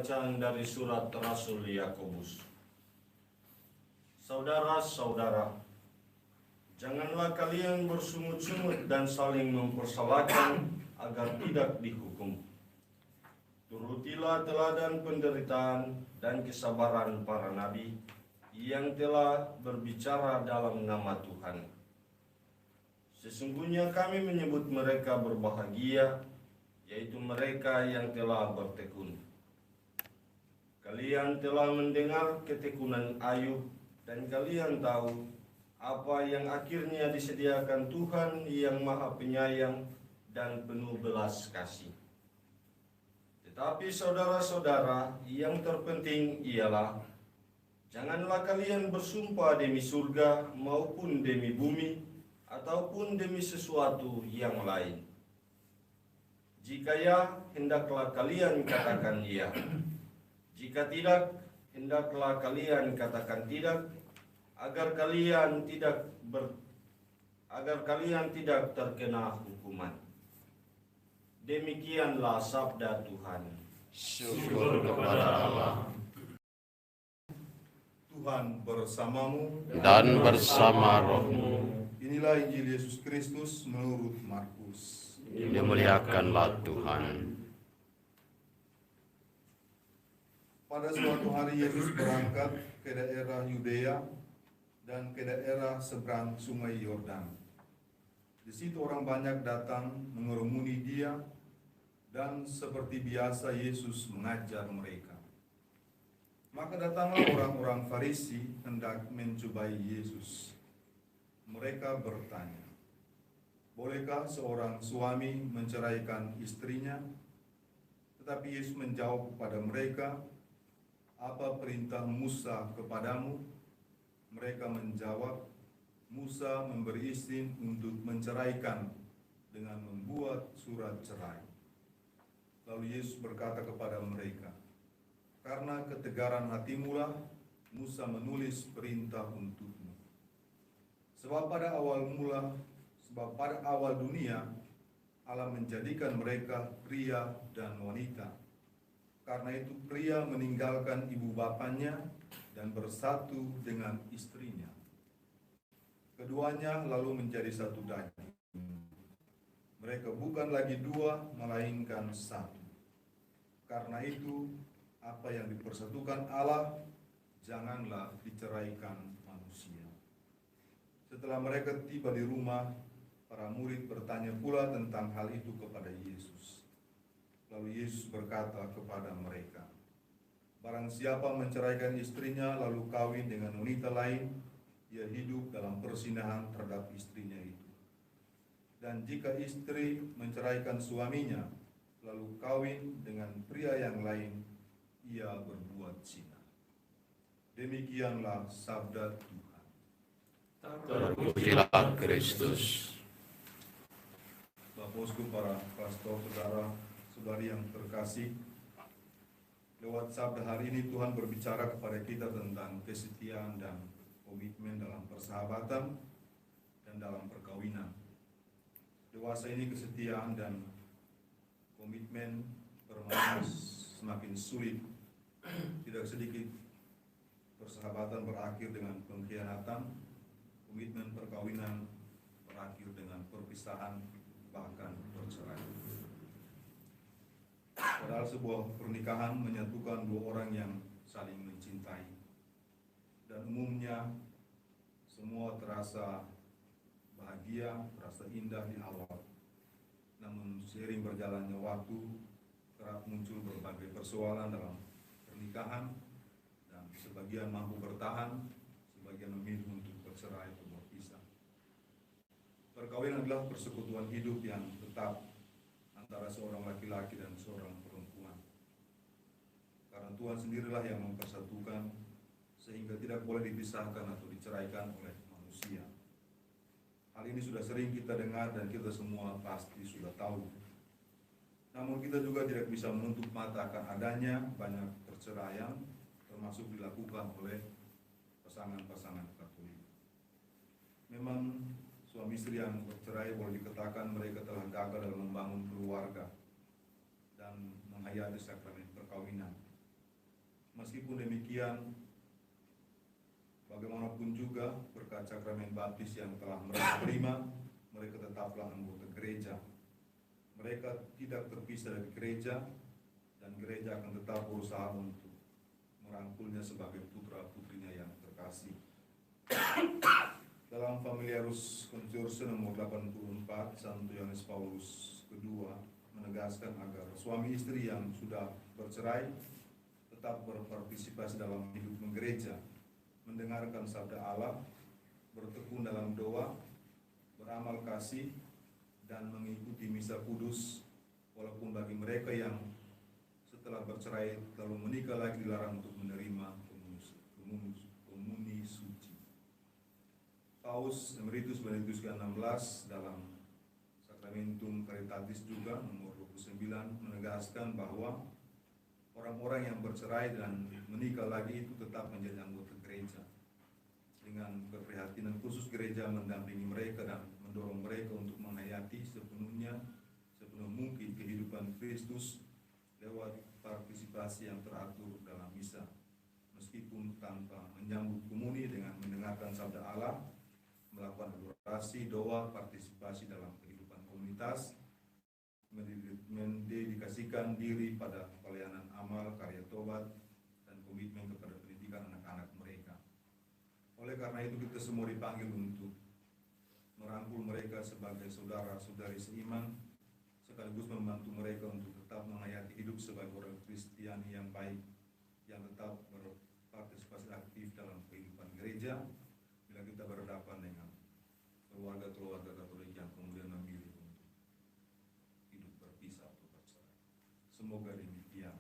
Pembacaan dari surat Rasul Yakobus. Saudara-saudara, janganlah kalian bersungut-sungut dan saling mempersalahkan agar tidak dihukum. Turutilah teladan penderitaan dan kesabaran para nabi yang telah berbicara dalam nama Tuhan. Sesungguhnya kami menyebut mereka berbahagia, yaitu mereka yang telah bertekun. Kalian telah mendengar ketekunan Ayub, dan kalian tahu apa yang akhirnya disediakan Tuhan yang Maha Penyayang dan penuh belas kasih. Tetapi saudara-saudara, yang terpenting ialah janganlah kalian bersumpah demi surga maupun demi bumi ataupun demi sesuatu yang lain. Jika ya, hendaklah kalian katakan ya. Jika tidak, hendaklah kalian katakan tidak, agar kalian tidak terkena hukuman. Demikianlah sabda Tuhan. Syukur kepada Allah. Tuhan bersamamu Dan bersama rohmu. Inilah Injil Yesus Kristus menurut Markus. Dimuliakanlah Tuhan. Pada suatu hari Yesus berangkat ke daerah Yudea dan ke daerah seberang sungai Yordan. Di situ orang banyak datang mengerumuni dia, dan seperti biasa Yesus mengajar mereka. Maka datanglah orang-orang Farisi hendak mencobai Yesus. Mereka bertanya, "Bolehkah seorang suami menceraikan istrinya?" Tetapi Yesus menjawab kepada mereka, "Apa perintah Musa kepadamu?" Mereka menjawab, "Musa memberi izin untuk menceraikan dengan membuat surat cerai." Lalu Yesus berkata kepada mereka, "Karena ketegaran hatimulah Musa menulis perintah untukmu. Sebab pada awal dunia Allah menjadikan mereka pria dan wanita. Karena itu pria meninggalkan ibu bapanya dan bersatu dengan istrinya. Keduanya lalu menjadi satu daging. Mereka bukan lagi dua, melainkan satu. Karena itu, apa yang dipersatukan Allah, janganlah diceraikan manusia." Setelah mereka tiba di rumah, para murid bertanya pula tentang hal itu kepada Yesus. Lalu Yesus berkata kepada mereka, "Barang siapa menceraikan istrinya lalu kawin dengan wanita lain, ia hidup dalam perzinahan terhadap istrinya itu. Dan jika istri menceraikan suaminya lalu kawin dengan pria yang lain, ia berbuat zina." Demikianlah sabda Tuhan. Terpujilah Kristus. Bapak Bosku, para pastor, saudara-saudari yang terkasih, lewat sabda hari ini Tuhan berbicara kepada kita tentang kesetiaan dan komitmen dalam persahabatan dan dalam perkawinan. Dewasa ini kesetiaan dan komitmen permanen semakin sulit. Tidak sedikit persahabatan berakhir dengan pengkhianatan, komitmen perkawinan berakhir dengan perpisahan, bahkan bercerai. Padahal sebuah pernikahan menyatukan dua orang yang saling mencintai. Dan umumnya semua terasa bahagia, terasa indah di awal. Namun seiring berjalannya waktu, kerap muncul berbagai persoalan dalam pernikahan, dan sebagian mampu bertahan, sebagian memilih untuk bercerai atau berpisah. Perkawinan adalah persekutuan hidup yang tetap antara seorang laki-laki dan seorang perempuan. Karena Tuhan sendirilah yang mempersatukan, sehingga tidak boleh dipisahkan atau diceraikan oleh manusia. Hal ini sudah sering kita dengar dan kita semua pasti sudah tahu. Namun kita juga tidak bisa menutup mata akan adanya banyak perceraian, termasuk dilakukan oleh pasangan-pasangan Katolik. Memang suami istri yang bercerai boleh dikatakan mereka telah gagal dalam membangun keluarga dan menghayati sakramen perkawinan. Meskipun demikian, bagaimanapun juga berkat sakramen baptis yang telah mereka terima, mereka tetaplah anggota gereja. Mereka tidak terpisah dari gereja, dan gereja akan tetap berusaha untuk merangkulnya sebagai putra-putrinya yang terkasih. Dalam Familiarus Constitution nomor 84, Santo Yohanes Paulus II menegaskan agar suami istri yang sudah bercerai tetap berpartisipasi dalam hidup gereja, mendengarkan sabda Allah, bertekun dalam doa, beramal kasih, dan mengikuti misa kudus, walaupun bagi mereka yang setelah bercerai lalu menikah lagi dilarang untuk menerima komuni suci. Paus Emeritus Benedictus ke-16 dalam Sacramentum Caritatis juga nomor 29 menegaskan bahwa orang-orang yang bercerai dan menikah lagi itu tetap menjadi anggota gereja. Dengan keprihatinan khusus, gereja mendampingi mereka dan mendorong mereka untuk menghayati sepenuh mungkin kehidupan Kristus lewat partisipasi yang teratur dalam misa, meskipun tanpa menyambut komuni dengan mendengarkan sabda Allah, melakukan adorasi, doa, partisipasi dalam kehidupan komunitas, mendedikasikan diri pada pelayanan amal, karya tobat, dan komitmen kepada pendidikan anak-anak mereka. Oleh karena itu kita semua dipanggil untuk merangkul mereka sebagai saudara-saudari seiman, sekaligus membantu mereka untuk tetap menghayati hidup sebagai orang Kristiani yang baik, yang tetap berpartisipasi aktif dalam kehidupan gereja bila kita berhadapan dengan keluarga-keluarga Katolik yang kemudian memilih untuk hidup berpisah atau bercerai. Semoga demikian.